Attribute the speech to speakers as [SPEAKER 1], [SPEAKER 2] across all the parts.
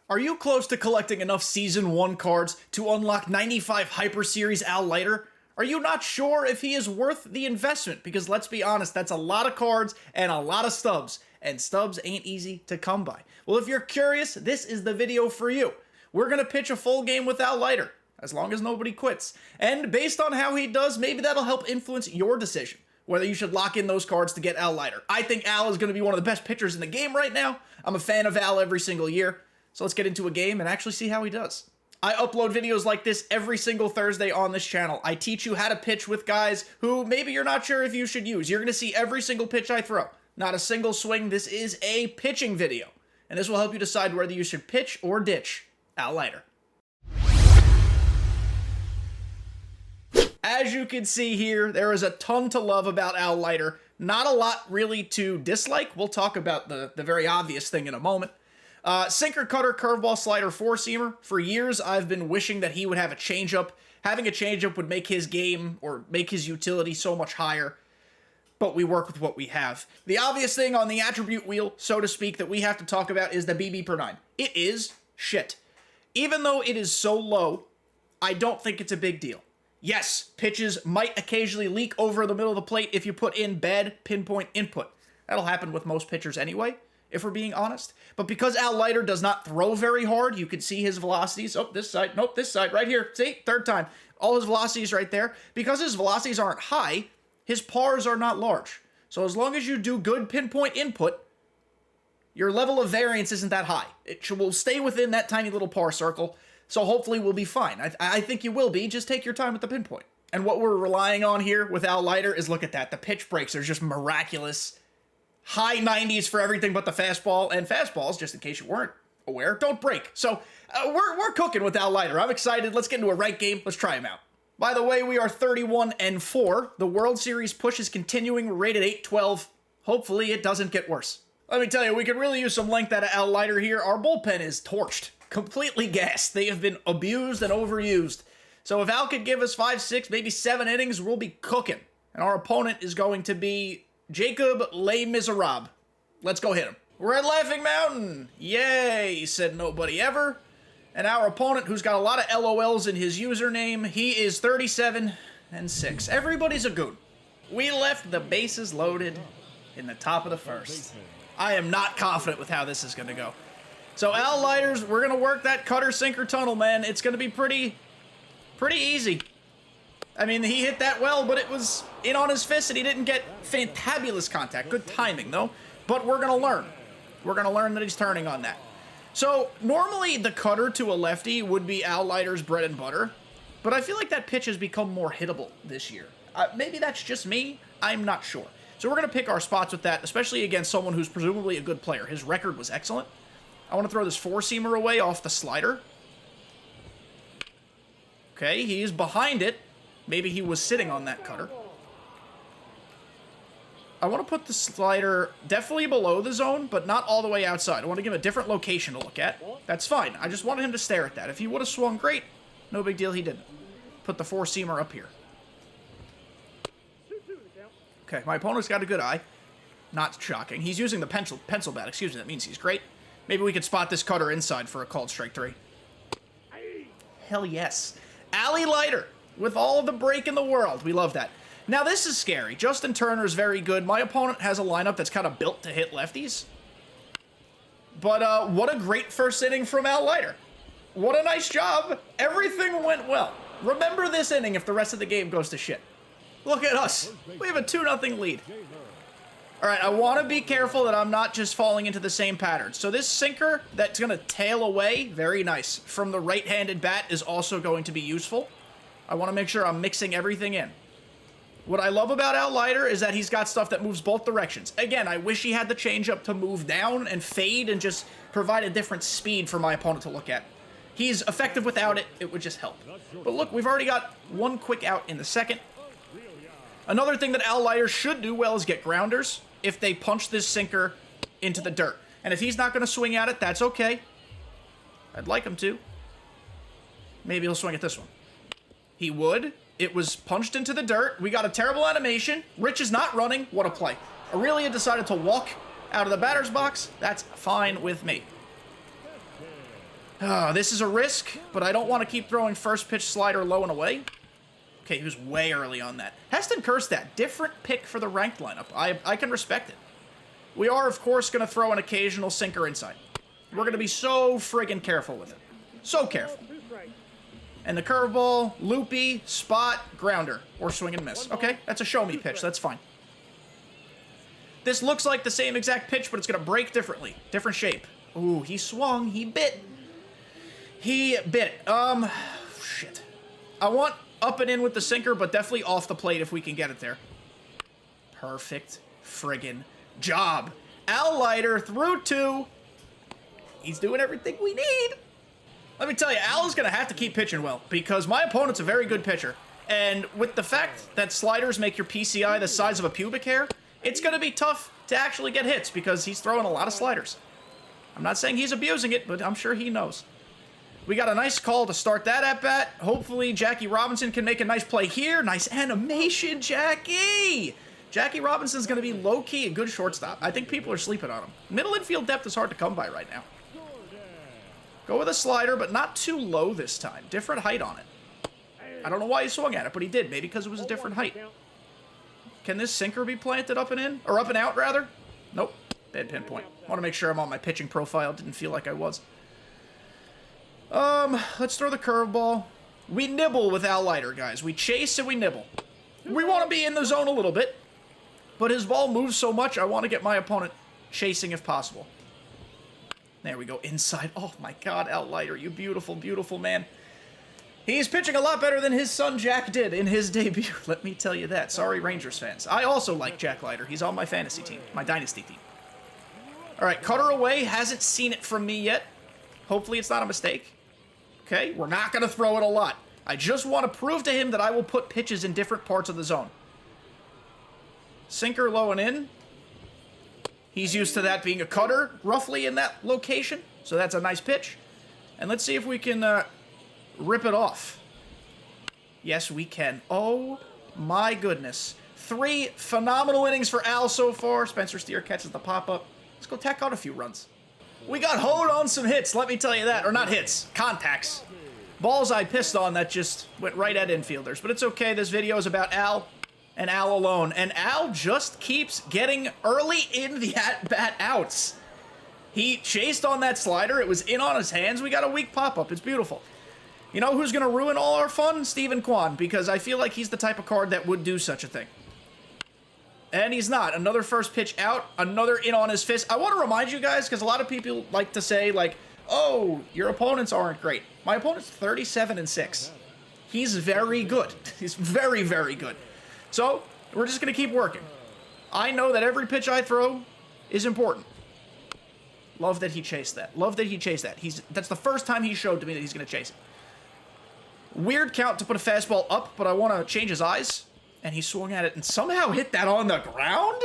[SPEAKER 1] Are you close to collecting enough Season 1 cards to unlock 95 Hyper Series Al Leiter? Are you not sure if he is worth the investment? Because let's be honest, that's a lot of cards and a lot of stubs, and stubs ain't easy to come by. Well, if you're curious, this is the video for you. We're gonna pitch a full game with Al Leiter, as long as nobody quits. And based on how he does, maybe that'll help influence your decision, whether you should lock in those cards to get Al Leiter. I think Al is gonna be one of the best pitchers in the game right now. I'm a fan of Al every single year. So let's get into a game and actually see how he does. I upload videos like this every single Thursday on this channel. I teach you how to pitch with guys who maybe you're not sure if you should use. You're going to see every single pitch I throw. Not a single swing. This is a pitching video. And this will help you decide whether you should pitch or ditch Al Leiter. As you can see here, there is a ton to love about Al Leiter. Not a lot really to dislike. We'll talk about the very obvious thing in a moment. Sinker, cutter, curveball, slider, four-seamer. For years, I've been wishing that he would have a changeup. Having a changeup would make his game, or make his utility so much higher. But we work with what we have. The obvious thing on the attribute wheel, so to speak, that we have to talk about is the BB per 9. It is shit. Even though it is so low, I don't think it's a big deal. Yes, pitches might occasionally leak over the middle of the plate if you put in bad pinpoint input. That'll happen with most pitchers anyway, if we're being honest. But because Al Leiter does not throw very hard, you can see his velocities. Oh, this side. Nope, this side. Right here. See? Third time. All his velocities right there. Because his velocities aren't high, his pars are not large. So as long as you do good pinpoint input, your level of variance isn't that high. It will stay within that tiny little par circle. So hopefully we'll be fine. I think you will be. Just take your time with the pinpoint. And what we're relying on here with Al Leiter is, look at that. The pitch breaks are just miraculous. High 90s for everything but the fastball, and fastballs, just in case you weren't aware, don't break. So we're cooking with Al Leiter. I'm excited. Let's get into a ranked game. Let's try him out. By the way, we are 31-4. The World Series push is continuing. We're rated 8-12. Hopefully it doesn't get worse. Let me tell you, we could really use some length out of Al Leiter here. Our bullpen is torched. Completely gassed. They have been abused and overused. So if Al could give us 5, 6, maybe 7 innings, we'll be cooking. And our opponent is going to be Jacob Les Miserables. Let's go hit him. We're at Laughing Mountain. Yay, said nobody ever. And our opponent, who's got a lot of LOLs in his username, he is 37-6. Everybody's a goon. We left the bases loaded in the top of the first. I am not confident with how this is going to go. So Al Leiter's, we're going to work that cutter sinker tunnel, man. It's going to be pretty easy. I mean, he hit that well, but it was in on his fist, and he didn't get fantabulous contact. Good timing, though. But we're going to learn. We're going to learn that he's turning on that. So, normally, the cutter to a lefty would be Al Leiter's bread and butter, but I feel like that pitch has become more hittable this year. Maybe that's just me. I'm not sure. So we're going to pick our spots with that, especially against someone who's presumably a good player. His record was excellent. I want to throw this four-seamer away off the slider. Okay, he's behind it. Maybe he was sitting on that cutter. I want to put the slider definitely below the zone, but not all the way outside. I want to give him a different location to look at. That's fine. I just wanted him to stare at that. If he would have swung, great. No big deal, he didn't. Put the four-seamer up here. Okay, my opponent's got a good eye. Not shocking. He's using the pencil bat. Excuse me, that means he's great. Maybe we could spot this cutter inside for a called strike 3. Hell yes. Al Leiter. With all of the break in the world. We love that. Now, this is scary. Justin Turner is very good. My opponent has a lineup that's kind of built to hit lefties. But what a great first inning from Al Leiter. What a nice job. Everything went well. Remember this inning if the rest of the game goes to shit. Look at us. We have a 2-0 lead. All right, I want to be careful that I'm not just falling into the same pattern. So this sinker that's going to tail away, very nice, from the right-handed bat is also going to be useful. I want to make sure I'm mixing everything in. What I love about Al Leiter is that he's got stuff that moves both directions. Again, I wish he had the changeup to move down and fade and just provide a different speed for my opponent to look at. He's effective without it. It would just help. But look, we've already got one quick out in the second. Another thing that Al Leiter should do well is get grounders if they punch this sinker into the dirt. And if he's not going to swing at it, that's okay. I'd like him to. Maybe he'll swing at this one. He would. It was punched into the dirt. We got a terrible animation. Rich is not running. What a play. Aurelia decided to walk out of the batter's box. That's fine with me. This is a risk, but I don't want to keep throwing first pitch slider low and away. Okay, he was way early on that. Heston Kjerstad, different pick for the ranked lineup. I can respect it. We are, of course, going to throw an occasional sinker inside. We're going to be so friggin' careful with it. So careful. And the curveball, loopy, spot, grounder, or swing and miss. Okay, that's a show-me pitch. That's fine. This looks like the same exact pitch, but it's going to break differently. Different shape. Ooh, he swung. He bit. He bit. Shit. I want up and in with the sinker, but definitely off the plate if we can get it there. Perfect friggin' job. Al Leiter through 2. He's doing everything we need. Let me tell you, Al is going to have to keep pitching well because my opponent's a very good pitcher. And with the fact that sliders make your PCI the size of a pubic hair, it's going to be tough to actually get hits because he's throwing a lot of sliders. I'm not saying he's abusing it, but I'm sure he knows. We got a nice call to start that at-bat. Hopefully, Jackie Robinson can make a nice play here. Nice animation, Jackie! Jackie Robinson's going to be low-key a good shortstop. I think people are sleeping on him. Middle infield depth is hard to come by right now. Go with a slider, but not too low this time. Different height on it. I don't know why he swung at it, but he did. Maybe because it was a different height. Can this sinker be planted up and in? Or up and out, rather? Nope. Bad pinpoint. Want to make sure I'm on my pitching profile. Didn't feel like I was. Let's throw the curveball. We nibble with Al Leiter, guys. We chase and we nibble. We want to be in the zone a little bit, but his ball moves so much, I want to get my opponent chasing if possible. There we go, inside. Oh my God, Al Leiter, you beautiful, beautiful man. He's pitching a lot better than his son Jack did in his debut. Let me tell you that. Sorry, Rangers fans. I also like Jack Leiter. He's on my fantasy team, my dynasty team. All right, cutter away. Hasn't seen it from me yet. Hopefully it's not a mistake. Okay, we're not going to throw it a lot. I just want to prove to him that I will put pitches in different parts of the zone. Sinker low and in. He's used to that being a cutter, roughly in that location. So that's a nice pitch. And let's see if we can rip it off. Yes, we can. Oh, my goodness. 3 phenomenal innings for Al so far. Spencer Steer catches the pop-up. Let's go tack on a few runs. We got hoed on some hits, let me tell you that. Or not hits, contacts. Balls I pissed on that just went right at infielders. But it's okay, this video is about Al and Al alone. And Al just keeps getting early in the at-bat outs. He chased on that slider. It was in on his hands. We got a weak pop-up. It's beautiful. You know who's going to ruin all our fun? Steven Kwan, because I feel like he's the type of card that would do such a thing. And he's not. Another first pitch out. Another in on his fist. I want to remind you guys, because a lot of people like to say, like, oh, your opponents aren't great. My opponent's 37-6. He's very good. He's very, very good. So, we're just going to keep working. I know that every pitch I throw is important. Love that he chased that. Love that he chased that. That's the first time he showed to me that he's going to chase it. Weird count to put a fastball up, but I want to change his eyes. And he swung at it and somehow hit that on the ground?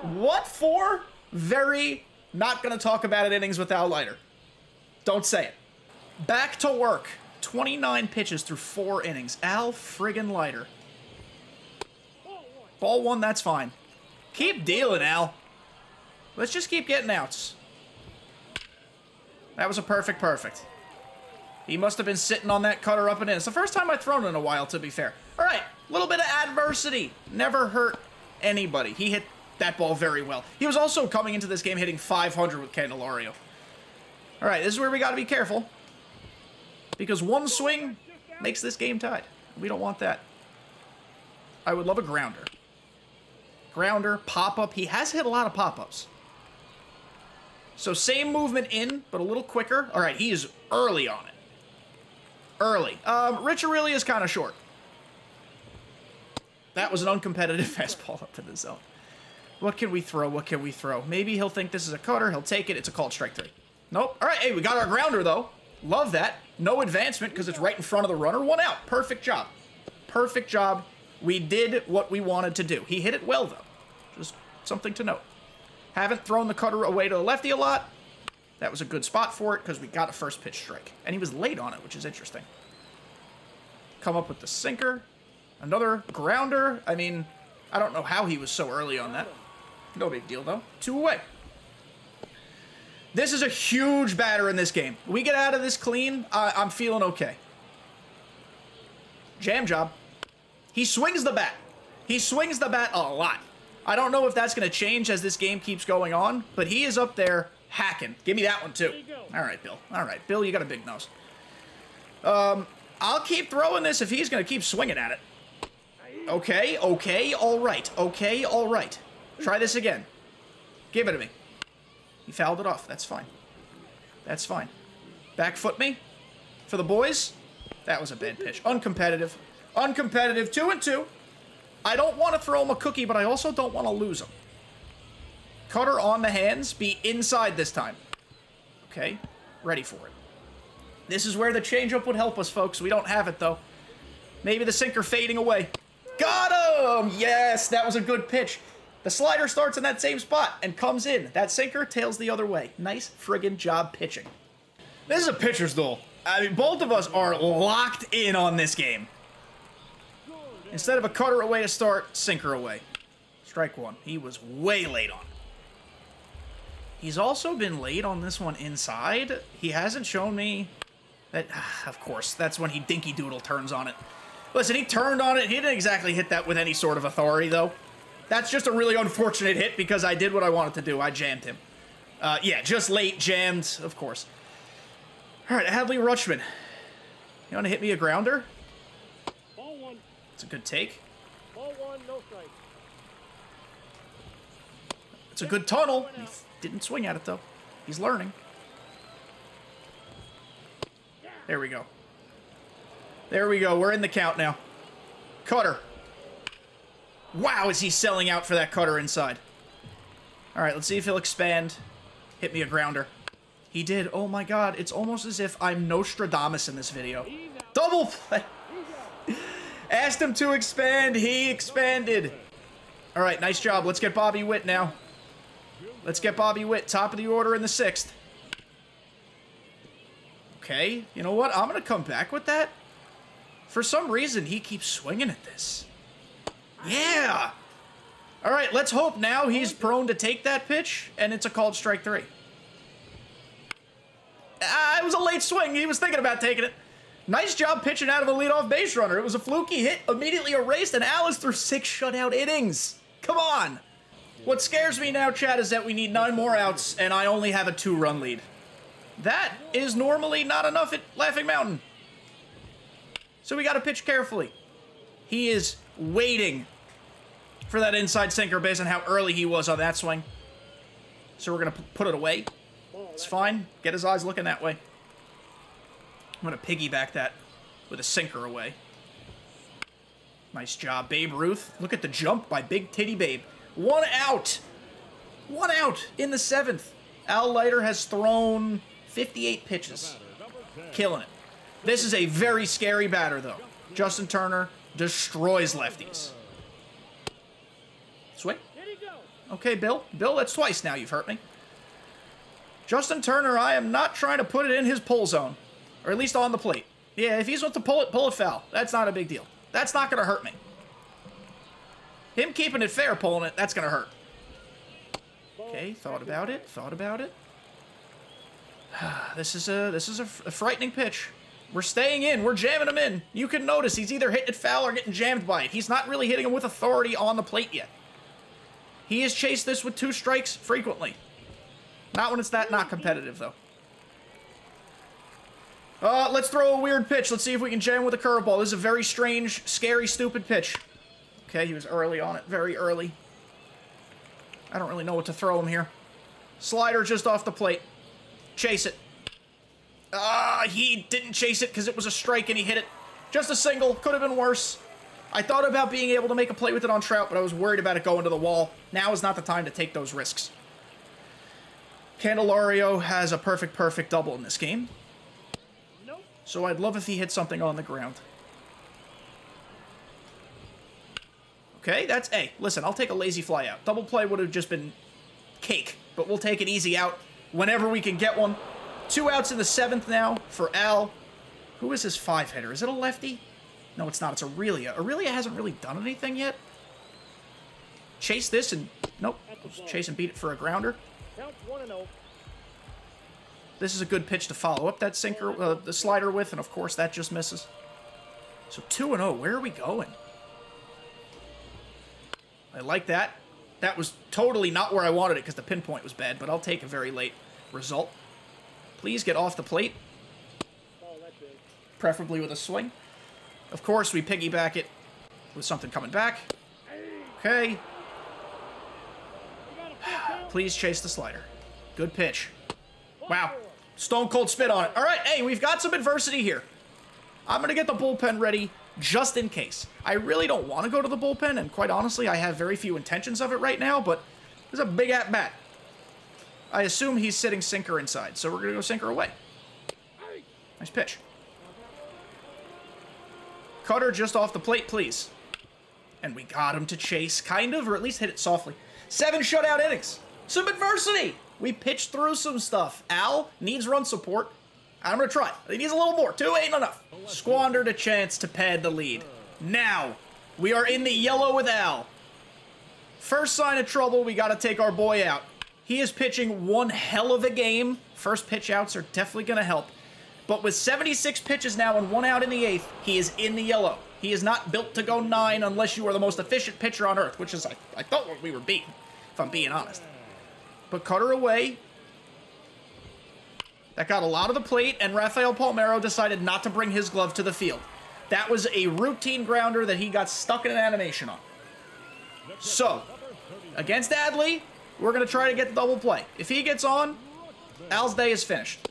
[SPEAKER 1] What for? Very not going to talk about it innings with Al Leiter. Don't say it. Back to work. 29 pitches through 4 innings. Al friggin' Leiter. Ball 1, that's fine. Keep dealing, Al. Let's just keep getting outs. That was a perfect. He must have been sitting on that cutter up and in. It's the first time I've thrown in a while, to be fair. All right, a little bit of adversity. Never hurt anybody. He hit that ball very well. He was also coming into this game hitting 500 with Candelario. All right, this is where we got to be careful. Because one swing makes this game tied. We don't want that. I would love a grounder. Grounder, pop-up. He has hit a lot of pop-ups. So same movement in, but a little quicker. All right, he is early on it. Early. Rich Aurelia is kind of short. That was an uncompetitive fastball up in the zone. What can we throw? What can we throw? Maybe he'll think this is a cutter. He'll take it. It's a called strike 3. Nope. All right, hey, we got our grounder, though. Love that. No advancement because it's right in front of the runner. 1 out. Perfect job. Perfect job. We did what we wanted to do. He hit it well, though. Just something to note. Haven't thrown the cutter away to the lefty a lot. That was a good spot for it because we got a first pitch strike. And he was late on it, which is interesting. Come up with the sinker. Another grounder. I mean, I don't know how he was so early on that. No big deal, though. 2 away. This is a huge batter in this game. We get out of this clean, I'm feeling okay. Jam job. He swings the bat. He swings the bat a lot. I don't know if that's going to change as this game keeps going on, but he is up there hacking. Give me that one, too. All right, Bill. All right, Bill, you got a big nose. I'll keep throwing this if he's going to keep swinging at it. Okay, okay, all right. Okay, all right. Try this again. Give it to me. He fouled it off. That's fine. That's fine. Back foot me for the boys. That was a bad pitch. Uncompetitive. Uncompetitive. 2-2. I don't want to throw him a cookie, but I also don't want to lose him. Cutter on the hands. Be inside this time. Okay. Ready for it. This is where the changeup would help us, folks. We don't have it, though. Maybe the sinker fading away. Got him! Yes, that was a good pitch. The slider starts in that same spot and comes in. That sinker tails the other way. Nice friggin' job pitching. This is a pitcher's duel. I mean, both of us are locked in on this game. Instead of a cutter away to start, sinker away. Strike one. He was way late on. He's also been late on this one inside. He hasn't shown me that... Of course, that's when he dinky doodle turns on it. Listen, he turned on it. He didn't exactly hit that with any sort of authority, though. That's just a really unfortunate hit because I did what I wanted to do. I jammed him. Yeah, just late, jammed, of course. All right, Adley Rutschman. You want to hit me a grounder?
[SPEAKER 2] Ball one.
[SPEAKER 1] It's a good take.
[SPEAKER 2] Ball one, no strike.
[SPEAKER 1] It's a good tunnel. He didn't swing at it, though. He's learning. There we go. There we go. We're in the count now. Cutter. Wow, is he selling out for that cutter inside. All right, let's see if he'll expand. Hit me a grounder. He did. Oh, my God. It's almost as if I'm Nostradamus in this video. Double play. Asked him to expand. He expanded. All right, nice job. Let's get Bobby Witt now. Let's get Bobby Witt. Top of the order in the 6th. Okay, you know what? I'm going to come back with that. For some reason, he keeps swinging at this. Yeah! All right, let's hope now he's prone to take that pitch, and it's a called strike 3. It was a late swing. He was thinking about taking it. Nice job pitching out of a leadoff base runner. It was a fluky hit, immediately erased, and Al is through 6 shutout innings. Come on! What scares me now, Chad, is that we need 9 more outs, and I only have a 2-run lead. That is normally not enough at Laughing Mountain. So we got to pitch carefully. He is waiting for that inside sinker based on how early he was on that swing. So we're going to put it away. It's fine. Get his eyes looking that way. I'm going to piggyback that with a sinker away. Nice job, Babe Ruth. Look at the jump by Big Titty Babe. 1 out. 1 out in the 7th. Al Leiter has thrown 58 pitches. Killing it. This is a very scary batter, though. Justin Turner destroys lefties. Swing. Okay, Bill. Bill, that's twice now you've hurt me. Justin Turner, I am not trying to put it in his pull zone. Or at least on the plate. Yeah, if he's supposed to pull it foul. That's not a big deal. That's not going to hurt me. Him keeping it fair, pulling it, that's going to hurt. Okay, thought about it. Thought about it. This is a frightening pitch. We're staying in. We're jamming him in. You can notice he's either hitting it foul or getting jammed by it. He's not really hitting him with authority on the plate yet. He has chased this with 2 strikes frequently. Not when it's that not competitive, though. Let's throw a weird pitch. Let's see if we can jam with a curveball. This is a very strange, scary, stupid pitch. Okay, he was early on it. Very early. I don't really know what to throw him here. Slider just off the plate. Chase it. He didn't chase it because it was a strike and he hit it. Just a single. Could have been worse. I thought about being able to make a play with it on Trout, but I was worried about it going to the wall. Now is not the time to take those risks. Candelario has a perfect double in this game. So I'd love if he hit something on the ground. Okay, that's... Hey, listen, I'll take a lazy fly out. Double play would have just been cake, but we'll take it easy out whenever we can get one. 2 outs in the 7th now for Al. Who is his 5-hitter? Is it a lefty? No, it's not. It's Aurelia. Aurelia hasn't really done anything yet. Chase this and... Nope. Chase and beat it for a grounder.
[SPEAKER 2] Count 1-0.
[SPEAKER 1] This is a good pitch to follow up that sinker, the slider with, and of course that just misses. So 2-0, where are we going? I like that. That was totally not where I wanted it because the pinpoint was bad, but I'll take a very late result. Please get off the plate. Preferably with a swing. Of course, we piggyback it with something coming back. Okay. Please chase the slider. Good pitch. Wow. Stone cold spit on it. All right, hey, we've got some adversity here. I'm going to get the bullpen ready just in case. I really don't want to go to the bullpen, and quite honestly, I have very few intentions of it right now, but there's a big at-bat. I assume he's sitting sinker inside, so we're going to go sinker away. Nice pitch. Cutter just off the plate, please. And we got him to chase, kind of, or at least hit it softly. 7 shutout innings. Some adversity. We pitched through some stuff. Al needs run support. I'm going to try. He needs a little more. 2 ain't enough. Squandered a chance to pad the lead. Now, we are in the yellow with Al. First sign of trouble, we got to take our boy out. He is pitching one hell of a game. First pitch outs are definitely going to help. But with 76 pitches now and 1 out in the 8th, he is in the yellow. He is not built to go 9 unless you are the most efficient pitcher on earth, which is, I thought what we were being, if I'm being honest. But Cutter away. That got a lot of the plate, and Rafael Palmeiro decided not to bring his glove to the field. That was a routine grounder that he got stuck in an animation on. So, against Adley, we're going to try to get the double play. If he gets on, Al's day is finished.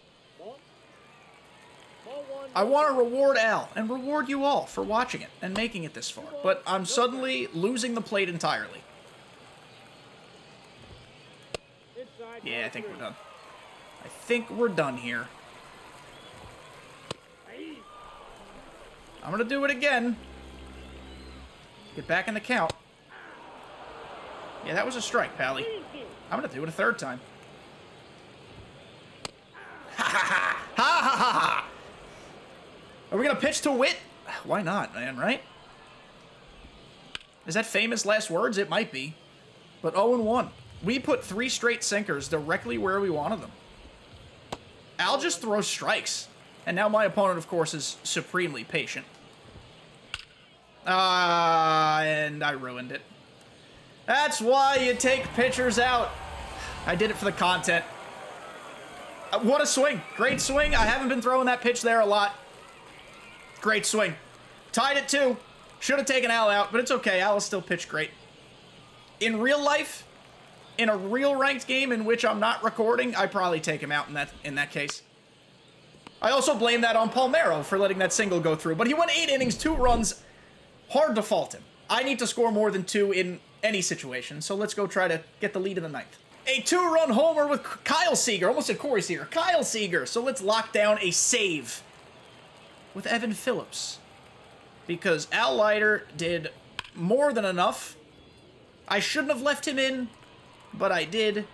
[SPEAKER 1] I want to reward Al and reward you all for watching it and making it this far, but I'm suddenly losing the plate entirely. Yeah, I think we're done. I think we're done here. I'm going to do it again. Get back in the count. Yeah, that was a strike, Pally. I'm going to do it a third time. Ha ha ha! Ha ha ha ha! Are we going to pitch to Witt? Why not, man, right? Is that famous last words? It might be. But 0-1. We put 3 straight sinkers directly where we wanted them. Al just throws strikes. And now my opponent, of course, is supremely patient. And I ruined it. That's why you take pitchers out. I did it for the content. What a swing. Great swing. I haven't been throwing that pitch there a lot. Great swing. Tied it 2. Should have taken Al out, but it's okay. Al has still pitched great. In real life, in a real ranked game in which I'm not recording, I'd probably take him out in that case. I also blame that on Palmeiro for letting that single go through, but he went 8 innings, 2 runs. Hard to fault him. I need to score more than 2 in any situation, so let's go try to get the lead in the 9th. A 2-run homer with Kyle Seager. Almost said Corey Seager. Kyle Seager. So let's lock down a save with Evan Phillips. Because Al Leiter did more than enough. I shouldn't have left him in, but I did.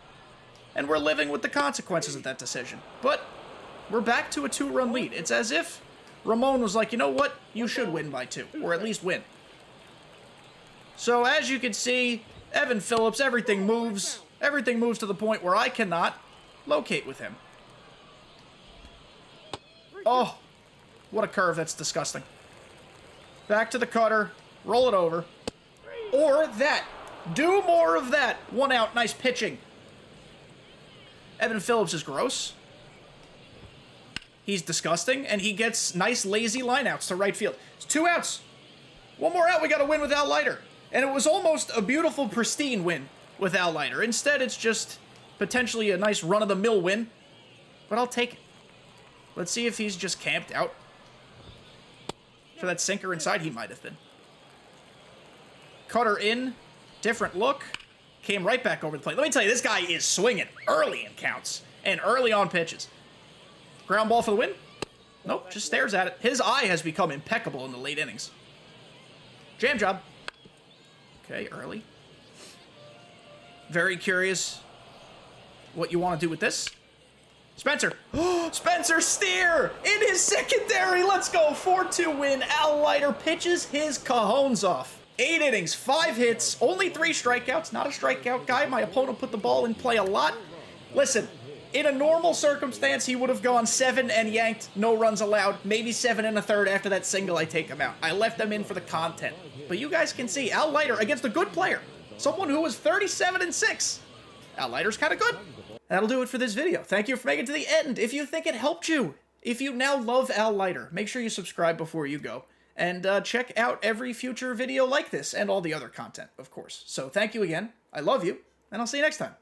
[SPEAKER 1] And we're living with the consequences of that decision. But we're back to a 2-run lead. It's as if Ramon was like, you know what? You should win by 2, or at least win. So as you can see, Evan Phillips, everything moves. Everything moves to the point where I cannot locate with him. Oh, what a curve. That's disgusting. Back to the cutter. Roll it over. Or that. Do more of that. 1 out. Nice pitching. Evan Phillips is gross. He's disgusting. And he gets nice, lazy lineouts to right field. It's 2 outs. 1 more out. We got to win with Al Leiter. And it was almost a beautiful, pristine win with Al Leiter. Instead, it's just potentially a nice run-of-the-mill win. But I'll take it. Let's see if he's just camped out. For that sinker inside, he might have been. Cutter in. Different look. Came right back over the plate. Let me tell you, this guy is swinging early in counts. And early on pitches. Ground ball for the win? Nope, just stares at it. His eye has become impeccable in the late innings. Jam job. Okay, early. Very curious what you want to do with this. Spencer. Spencer Steer in his secondary. Let's go. 4-2 win. Al Leiter pitches his cajones off. 8 innings, 5 hits, only 3 strikeouts. Not a strikeout guy. My opponent put the ball in play a lot. Listen, In a normal circumstance, he would have gone 7 and yanked, no runs allowed, maybe 7 1/3 after that single. I take him out. I left him in for the content. But you guys can see, Al Leiter against a good player, someone who was 37-6. Al Leiter's kind of good. That'll do it for this video. Thank you for making it to the end. If you think it helped you, if you now love Al Leiter, make sure you subscribe before you go. And check out every future video like this and all the other content, of course. So thank you again. I love you, and I'll see you next time.